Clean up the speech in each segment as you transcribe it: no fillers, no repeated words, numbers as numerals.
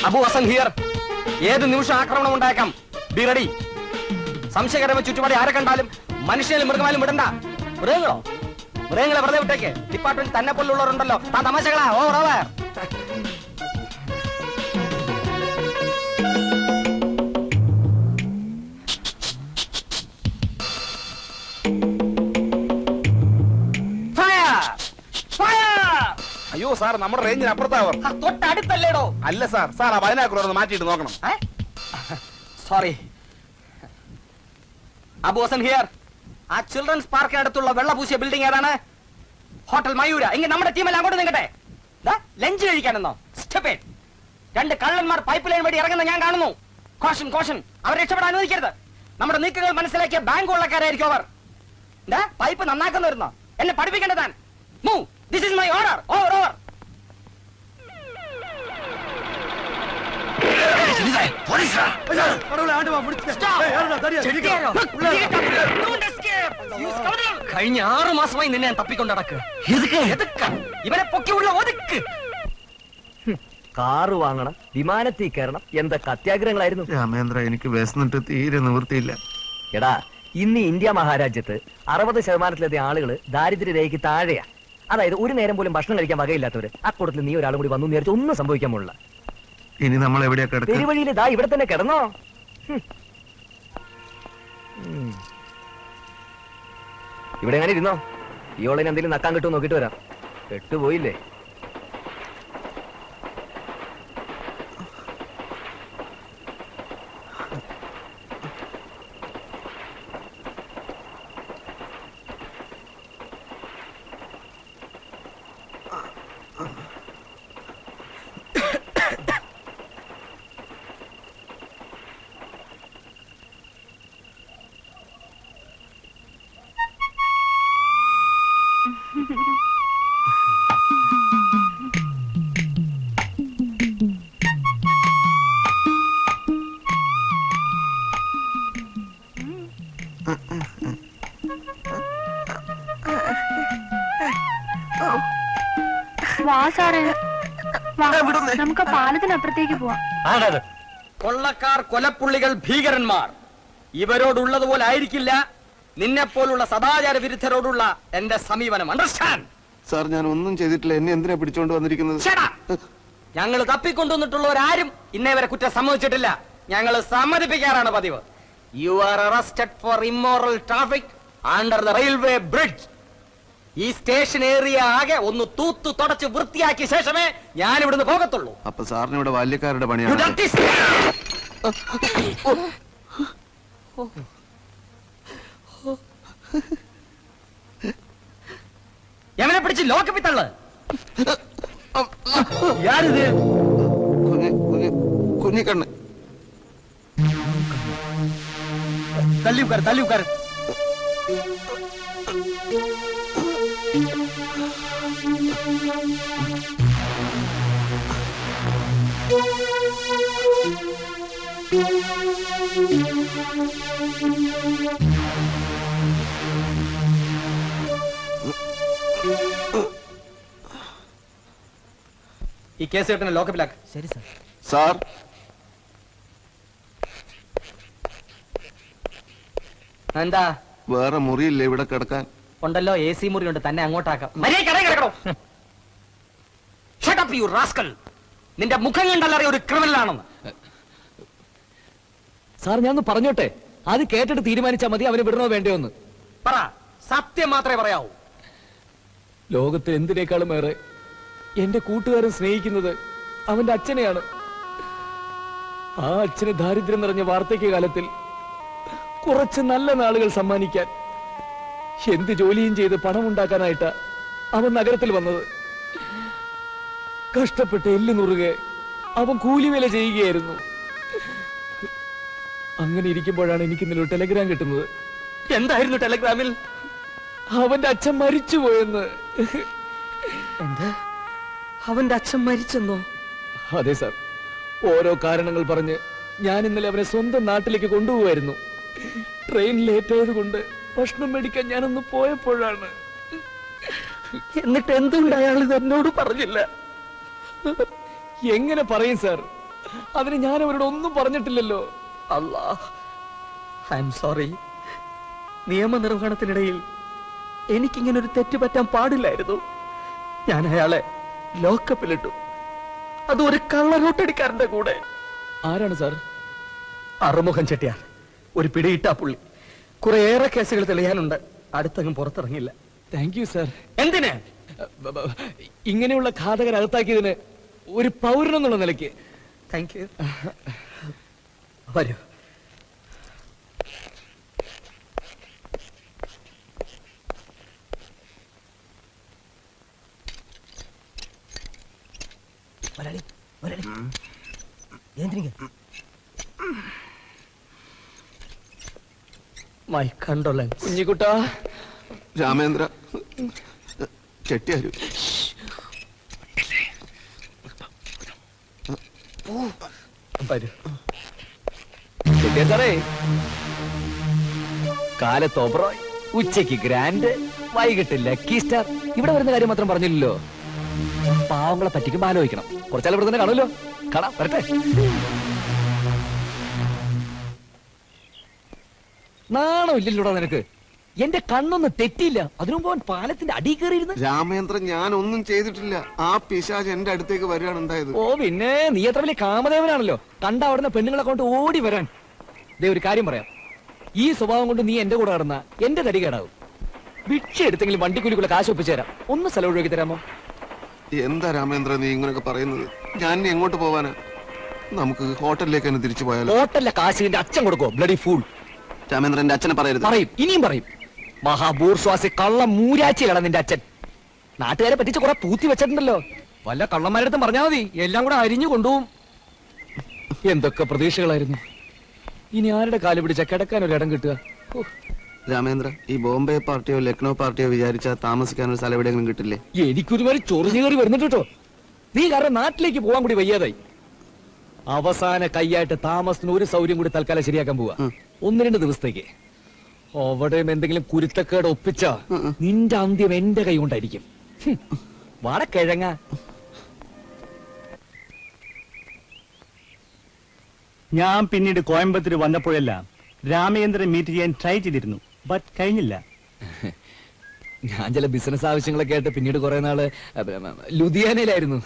Abu Hasan here. ഏത് നിമിഷം ആക്രമണം ഉണ്ടായേക്കാം. Be ready. സംശയകരമായ ചുറ്റുപാടി ആരെ കണ്ടാലും മനുഷ്യനും മൃഗമാലും വിടണ്ട. മൃഗങ്ങളോ? മൃഗങ്ങളെ വെറുതെ വിട്ടേക്ക്. ഡിപ്പാർട്ട്മെന്റ് തന്നെ പോലുള്ളവരുണ്ടല്ലോ. താൻ തമാശകളാ. ഓവർ. അയ്യോ സാർ, നമ്മുടെ റേഞ്ചിന് അപ്പുറത്താവർ. തൊട്ടടുത്തല്ലേടോ? അല്ല സാർ, സാർ ആ ബൈനാക്കുലർ മാറ്റിയിട്ട് നോക്കണം. സോറി. അബു ഹസൻ ഹിയർ. ആ ചിൽഡ്രൻസ് പാർക്കിനടുത്തുള്ള വെള്ളപൂശിയ ബിൽഡിംഗ് ഏതാണ്? ഹോട്ടൽ മയൂര. ഇങ്ങനെ നമ്മുടെ ടീമെല്ലാം അങ്ങോട്ട് നിൽക്കട്ടെ. ലഞ്ച് കഴിക്കാനെന്നോ? സ്റ്റെപ്പേഡ്. 2 കള്ളന്മാർ പൈപ്പ് ലൈൻ വഴി ഇറങ്ങുന്ന ഞാൻ കാണുന്നു. Caution caution. അവരെ രക്ഷപ്പെടാൻ അനുവദിക്കരുത്. നമ്മുടെ നീക്കങ്ങൾ മനസ്സിലാക്കിയ ബാങ്ക് കൊള്ളക്കാരായിരിക്കും അവർ. പൈപ്പ് നന്നാക്കുന്ന വരുന്നോ? എന്നെ പഠിപ്പിക്കേണ്ടതാൻ. Move. This is my order. Over over. കഴിഞ്ഞ 6 മാസമായി നിന്നെ ഞാൻ തപ്പിക്കൊണ്ട് നടക്ക്. ഇവനെ പൊക്കിയുള്ള ഒതുക്ക്. കാറ് വാങ്ങണം, വിമാനത്തിൽ കയറണം, എന്തൊക്കെ അത്യാഗ്രഹങ്ങളായിരുന്നു. രാമേന്ദ്ര, എനിക്ക് വിശന്നിട്ട് തീരെ നിവൃത്തിയില്ല. എടാ, ഇന്ന് ഇന്ത്യ മഹാരാജ്യത്ത് 60% ആളുകൾ ദാരിദ്ര്യരേഖയ്ക്ക് താഴെയാ. അതായത് ഒരു നേരം പോലും ഭക്ഷണം കഴിക്കാൻ വകയില്ലാത്തവര്. അക്കൂട്ടത്തിൽ നീ ഒരാളും കൂടി വന്നു നേരിച്ച് ഒന്നും സംഭവിക്കാൻ പോലുള്ള. ഇനി നമ്മൾ എവിടെയാ കിടക്കുക? പെരുവഴിയിൽ ദാ ഇവിടെ തന്നെ കിടന്നോ. ഇവിടെ എങ്ങനെ ഇരുന്നോ? ഈ ഓളിന് എന്തെങ്കിലും നക്കാൻ കിട്ടുമോ നോക്കിട്ട് വരാം. പെട്ടുപോയില്ലേ? നമുക്ക് പാലത്തിനപ്പുറത്തേക്ക് പോവാം. കൊള്ളക്കാർ, കൊലപ്പുള്ളികൾ, ഭീകരന്മാർ ഇവരോടുള്ളതുപോലെ ആയിരിക്കില്ല നിന്നെപ്പോലുള്ള സദാചാര വിരുദ്ധരോടുള്ള എന്റെ സമീപനം. അണ്ടർസ്റ്റാൻഡ്? സാർ, ഞാൻ ഒന്നും ചെയ്തിട്ടില്ല. എന്നെ എന്തിനാ പിടിച്ചോണ്ട് വന്നിരിക്കുന്നത്? ഞങ്ങൾ തപ്പിക്കൊണ്ടുവന്നിട്ടുള്ളവരാരും ഇന്നേ വരെ കുറ്റം സമ്മതിച്ചിട്ടില്ല. ഞങ്ങൾ സമ്മതിപ്പിക്കാറാണ് പതിവ്. You are arrested four immoral traffic under the railway bridge. ഈ സ്റ്റേഷൻ ഏരിയ ആകെ ഒന്ന് തൂത്തു തുടച്ച് വൃത്തിയാക്കിയ ശേഷമേ ഞാൻ ഇവിടുന്ന് പോകത്തുള്ളൂ. അപ്പൊ സാറിന് ഇവിടെ ബാല്യക്കാരുടെ പണിയാണ്. എവനെ പിടിച്ച് ലോക്കപ്പിൽ തള്ള്. യാരിത്? കുഞ്ഞിക്കണ്ണ്. തല്ലി ഉക്കാർ, തല്ലി ഉക്കാർ. ഈ കേസ് കേട്ടനെ ലോക്കപ്പിലാക്ക്. ശരി സാർ. സാർ, എന്താ? വേറെ മുറിയില്ല ഇവിടെ കിടക്കാൻ? ഉണ്ടല്ലോ, AC മുറി ഉണ്ട്. തന്നെ അങ്ങോട്ടാക്കാം. നിന്റെ മുഖം കണ്ടല്ലറിയ ഒരു ക്രിമിനലാണെന്ന്. സാർ, ഞാൻ പറഞ്ഞോട്ടെ. അത് കേട്ടിട്ട് തീരുമാനിച്ചാൽ മതി അവനെ വിടണോ വേണ്ടയോന്ന്. പറ, സത്യം മാത്രമേ പറയാവൂ. ലോകത്തിൽ എന്തിനേക്കാളും ഏറെ എന്റെ കൂട്ടുകാരൻ സ്നേഹിക്കുന്നത് അവന്റെ അച്ഛനെയാണ്. ആ അച്ഛന് ദാരിദ്ര്യം നിറഞ്ഞ വാർദ്ധക്യ കാലത്തിൽ കുറച്ച് നല്ല നാളുകൾ സമ്മാനിക്കാൻ എന്ത് ജോലിയും ചെയ്ത് പണമുണ്ടാക്കാനായിട്ടാ അവൻ നഗരത്തിൽ വന്നത്. കഷ്ടപ്പെട്ട് എല്ലുനുറുകെ അവൻ കൂലിവേല ചെയ്യുകയായിരുന്നു. അങ്ങനെ ഇരിക്കുമ്പോഴാണ് എനിക്ക് ഇന്നലെ ഒരു ടെലഗ്രാം കിട്ടുന്നത്. എന്തായിരുന്നു ടെലഗ്രാമിൽ? അവന്റെ അച്ഛൻ മരിച്ചുപോയെന്ന്. എന്താ? അവന്റെ അച്ഛൻ മരിച്ചെന്നോ? അതെ സാർ. ഓരോ കാരണങ്ങൾ പറഞ്ഞ് ഞാൻ ഇന്നലെ അവനെ സ്വന്തം നാട്ടിലേക്ക് കൊണ്ടുപോവായിരുന്നു. ട്രെയിൻ ലേറ്റ് ആയതുകൊണ്ട് ഭക്ഷണം മേടിക്കാൻ ഞാനൊന്ന് പോയപ്പോഴാണ്. എന്നിട്ട് എന്തുകൊണ്ട് അയാൾ ഇത് എന്നോട് പറഞ്ഞില്ല? എങ്ങനെ പറയും സാർ? അതിന് ഞാൻ അവരോട് ഒന്നും പറഞ്ഞിട്ടില്ലല്ലോ. അല്ലാ, ഐ എം സോറി. നിയമനിർവഹണത്തിനിടയിൽ എനിക്കിങ്ങനെ ഒരു തെറ്റ് പറ്റാൻ പാടില്ലായിരുന്നു. ഞാൻ അയാളെ ലോക്കപ്പിലിട്ടു. അത് ഒരു കള്ളനോട്ടടിക്കാരന്റെ കൂടെ. ആരാണ് സാർ? അറുമുഖം ചെട്ടിയാർ, ഒരു പിടിയിട്ടാ പുള്ളി. കുറേയേറെ കേസുകൾ തെളിയാനുണ്ട്. അടുത്തങ്ങും പുറത്തിറങ്ങില്ല. Thank you sir. എന്തിന്? ഇങ്ങനെയുള്ള ഘാതകർ അകത്താക്കിയതിന് ഒരു പൗരനെന്നുള്ള നിലയ്ക്ക് താങ്ക് യു. വരൂ. My condolences. കുഞ്ഞിക്കുട്ടാ, രാമേന്ദ്ര ചെട്ടിയാരു. വരൂ. ചെട്ടിയാർ സാറേ, കാലത്ത് ഓബ്രോയ്, ഉച്ചയ്ക്ക് ഗ്രാൻഡ്, വൈകിട്ട് ലക്കി സ്റ്റാർ. ഇവിടെ വരുന്ന കാര്യം മാത്രം പറഞ്ഞില്ലല്ലോ. പാവങ്ങളെ പറ്റിക്കുമ്പോ ആലോചിക്കണം. കുറച്ചാൽ ഇവിടെ തന്നെ കാണുമല്ലോ. കാണാം, വരട്ടെ. നാണോ ഇല്ലല്ലോടാ നിനക്ക്? എന്റെ കണ്ണൊന്നും തെറ്റിയില്ല. അതിനുമ്പോ പാലത്തിന്റെ അടി കയറിയിരുന്ന്. രാമേന്ദ്രൻ, ഞാൻ ഒന്നും ചെയ്തിട്ടില്ല. ആ പിശാച് എന്റെ അടുത്തേക്ക് വരികയാണ് ഉണ്ടായത്. ഓ പിന്നെ, നീ അത്ര വലിയ കാമദേവനാണല്ലോ, കണ്ട അവിടുന്ന് പെണ്ണുങ്ങളെ കൊണ്ട് ഓടി വരാൻ. ദേ ഒരു കാര്യം പറയാം, ഈ സ്വഭാവം കൊണ്ട് നീ എന്റെ കൂടെ നടന്ന എന്റെ തടി കേടാവും. ഭിക്ഷ എടുത്തെങ്കിലും വണ്ടിക്കൂലിക്കുള്ള കാശ് ഒപ്പിച്ചു തരാം. ഒന്ന് സ്ഥലം ഒഴിവാക്കി തരാമോ? എന്താ രാമേന്ദ്ര നീ ഇങ്ങനെയൊക്കെ പറയുന്നത്? ഞാൻ ഇനി എങ്ങോട്ട് പോവാനാ? നമുക്ക് ഹോട്ടലിലേക്ക് തന്നെ തിരിച്ചു പോയാലോ? ഹോട്ടലിലെ കാശ് നിന്റെ അച്ഛൻ കൊടുക്കോ? Bloody fool. രാമേന്ദ്രൻ, എന്റെ അച്ഛനെ പറയരുത്. പറയും, ഇനിയും പറയും. മഹാബൂർശ്വാസി കള്ള മൂരാച്ചിലാണ് നിന്റെ അച്ഛൻ. നാട്ടുകാരെ പറ്റിച്ച് കുറെ പൂത്തി വെച്ചിട്ടുണ്ടല്ലോ. വല്ല കള്ളന്മാരടുത്തും പറഞ്ഞാൽ മതി, എല്ലാം കൂടെ അരിഞ്ഞു കൊണ്ടുപോകും. എന്തൊക്കെ പ്രതീക്ഷകളായിരുന്നു. ഇനി ആരുടെ കാല് പിടിച്ച കിടക്കാൻ ഒരു ഇടം കിട്ടുക? രാമേന്ദ്ര, ഈ ബോംബെ പാർട്ടിയോ ലക്നോ പാർട്ടിയോ വിചാരിച്ചാൽ താമസിക്കാൻ ഒരു സ്ഥലം എവിടെയെങ്കിലും കിട്ടില്ലേ? എനിക്കൊരുമാതിരി ചൊറിഞ്ഞു കയറി വരുന്നുണ്ട് കേട്ടോ. നീ കാരണം നാട്ടിലേക്ക് പോകാൻ കൂടി വയ്യാതായി. അവസാന കൈയായിട്ട് താമസത്തിന് ഒരു സൗകര്യം കൂടി തൽക്കാലം ശരിയാക്കാൻ പോവാ. 1-2 ദിവസത്തേക്ക്. അവിടെയും എന്തെങ്കിലും കുരുത്തക്കേട് ഒപ്പിച്ച നിന്റെ അന്ത്യം എന്റെ കൈ കൊണ്ടായിരിക്കും. വാടക്കിഴങ്ങ. ഞാൻ പിന്നീട് കോയമ്പത്തൂർ വന്നപ്പോഴെല്ലാം രാമേന്ദ്രൻ മീറ്റ് ചെയ്യാൻ ട്രൈ ചെയ്തിരുന്നു, ബട്ട് കഴിഞ്ഞില്ല. ഞാൻ ചില ബിസിനസ് ആവശ്യങ്ങളൊക്കെ ആയിട്ട് പിന്നീട് കുറെ നാള് ലുധിയാനയിലായിരുന്നു.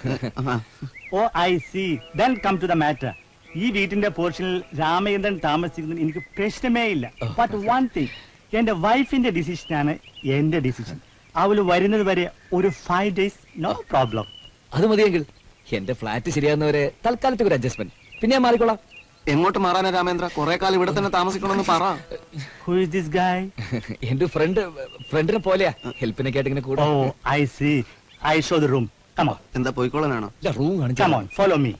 Oh I see. Then come to the matter. ഈ വീട്ടിന്റെ പോർഷനിൽ രാമേന്ദ്രൻ താമസിക്കുന്നത് എനിക്ക് പ്രശ്നമേ ഇല്ല. ബട്ട് വൺ തിങ്, എന്റെ വൈഫിന്റെ ഡിസിഷനാണ് എന്റെ ഡിസിഷൻ. അവള് വരുന്നത് വരെ ഒരു 5 days നോ പ്രോബ്ലം. അത് മതിയെങ്കിൽ എന്റെ ഫ്ലാറ്റ് ശരിയാകുന്നവരെ തൽക്കാലത്തേക്ക് ഒരു അഡ്ജസ്റ്റ്മെന്റ്. പിന്നെ ഞാൻ മാറിക്കോളാം. എങ്ങോട്ട് മാറാനാ രാമേന്ദ്ര? കുറെ കാലം ഇവിടെ തന്നെ താമസിക്കണമെന്ന് പറ. Who is this guy? എന്റെ ഫ്രണ്ടിനെ പോലെയാ, ഹെൽപ്പിനൊക്കെ ആയിട്ട് ഇങ്ങനെ കൂടെ. Oh I see. I show the room. Come on. എന്താ പോയിക്കോളാനാണോ? റൂം കം കാണിച്ചു. On, follow me.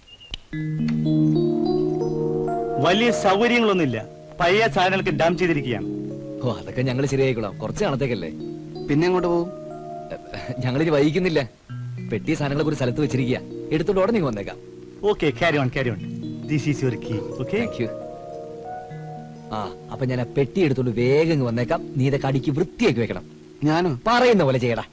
വലിയ സൗകര്യങ്ങളൊന്നുമില്ല, പഴയ സാധനങ്ങൾക്ക് ഡം ചെയ്തിരിക്കുകയാണ്. ഓ അതൊക്കെ ഞങ്ങൾ ശരിയായിക്കോളാം. കുറച്ച് നാളത്തേക്കല്ലേ. പിന്നെ എങ്ങോട്ട് പോകും? ഞങ്ങളിനി വൈകുന്നില്ല. പെട്ടി സാധനങ്ങളൊക്കെ ഒരു സ്ഥലത്ത് വെച്ചിരിക്കുക. എടുത്തോണ്ട് ഉടനെ വന്നേക്കാം. Okay, carry on, carry on. This is your key, okay? Thank you. ആ അപ്പൊ ഞാൻ ആ പെട്ടി എടുത്തോണ്ട് വേഗം ഇങ്ങ് വന്നേക്കാം. നീ ഇതൊക്കെ അടിക്ക് വൃത്തിയാക്കി വെക്കണം. ഞാനോ? പറയുന്ന പോലെ ചെയ്യടാ.